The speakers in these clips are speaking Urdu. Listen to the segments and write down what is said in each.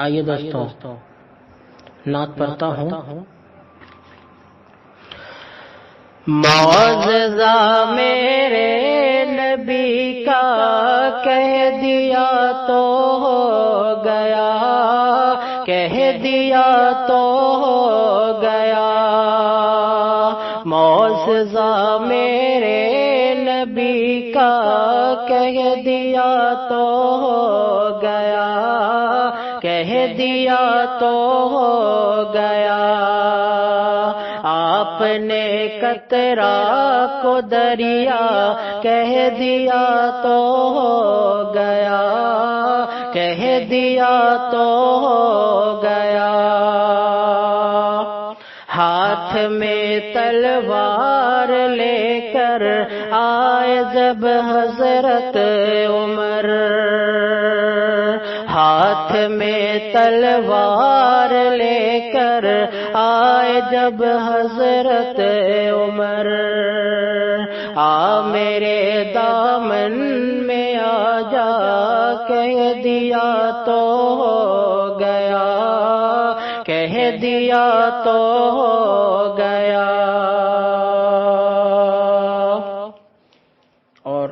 آئیے دوستوں نعت پڑھتا ہوں۔ معجزہ میرے نبی کا کہہ دیا تو ہو گیا، کہہ دیا تو ہو گیا۔ معجزہ میرے نبی کا کہہ دیا تو ہو گیا، کہہ دیا تو ہو گیا۔ آپ نے قطرہ کو دریا کہہ دیا تو ہو گیا، کہہ دیا تو ہو گیا۔ ہاتھ میں تلوار لے کر آئے جب حضرت عمر، ہاتھ میں تلوار لے کر آئے جب حضرت عمر، آ میرے دامن میں آ جا کہہ دیا تو ہو گیا، کہہ دیا تو ہو گیا۔ اور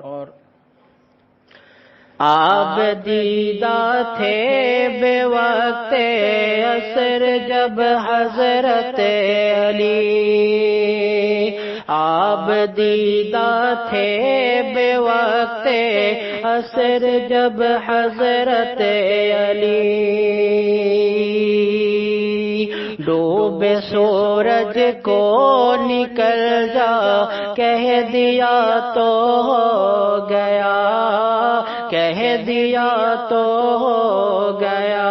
آپ دیدہ تھے بے وقت عصر جب حضرت علی، آپ دیدہ تھے بے وقت عصر جب حضرت علی، ڈوبے سورج کو نکل جا کہہ دیا تو ہو گیا، کہہ دیا تو ہو گیا۔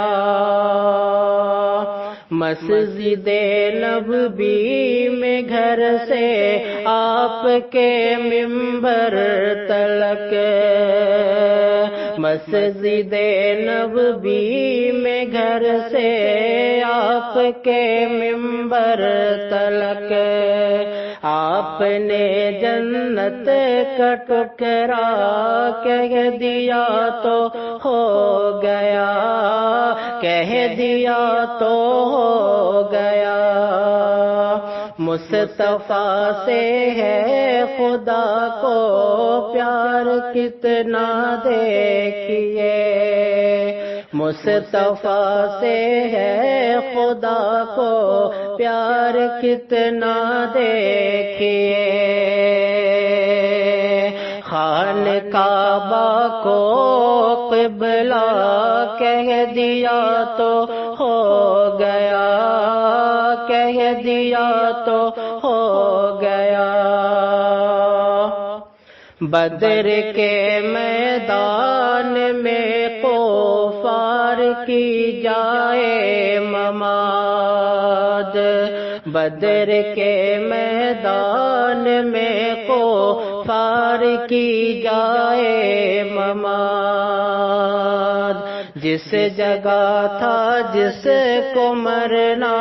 مسجد نبوی میں گھر سے آپ کے منبر تلک، مسجد نبوی میں گھر سے آپ کے منبر تلک، آپ نے جنت کا ٹکرا کہہ دیا تو ہو گیا، کہہ دیا تو ہو گیا۔ مصطفیٰ سے ہے خدا کو پیار کتنا دیکھیے، مصطفیٰ سے ہے خدا کو پیار کتنا دیکھیے۔ خان کعبہ کو قبلہ کہہ دیا تو ہو گیا، کہہ دیا تو ہو گیا۔ بدر کے میدان میں کفار کی جائے مماد، بدر کے میدان میں کفار کی جائے مماد، جس جگہ تھا جس کو مرنا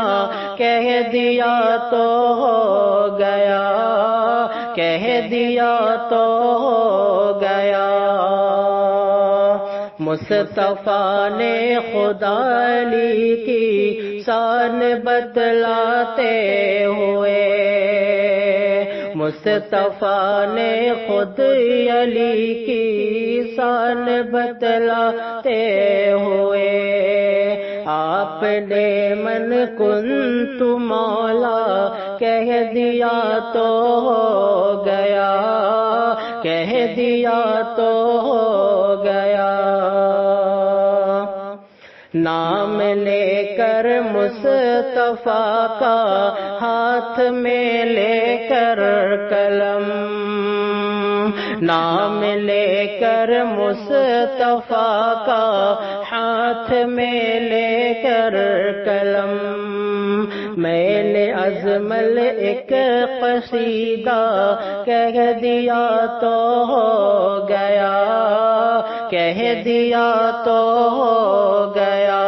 کہہ دیا تو ہو گیا، کہہ دیا تو ہو گیا۔ مصطفیٰ نے خدا علی کی شان بتلاتے ہوئے، مصطفیٰ نے خود علی کی شان بتلاتے ہوئے، آپ نے من کنت مولا کہہ دیا تو ہو گیا، کہہ دیا تو ہو گیا۔ نام لے کر مصطفیٰ کا ہاتھ میں لے کر قلم، نام لے کر مصطفیٰ کا ہاتھ میں لے کر قلم، میں نے ازمل ایک قصیدہ کہہ دیا تو ہو گیا، کہہ دیا تو ہو گیا۔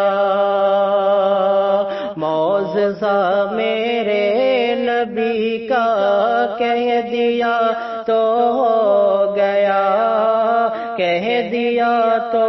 معجزہ میرے نبی کا کہہ دیا تو ہو گیا، کہہ دیا تو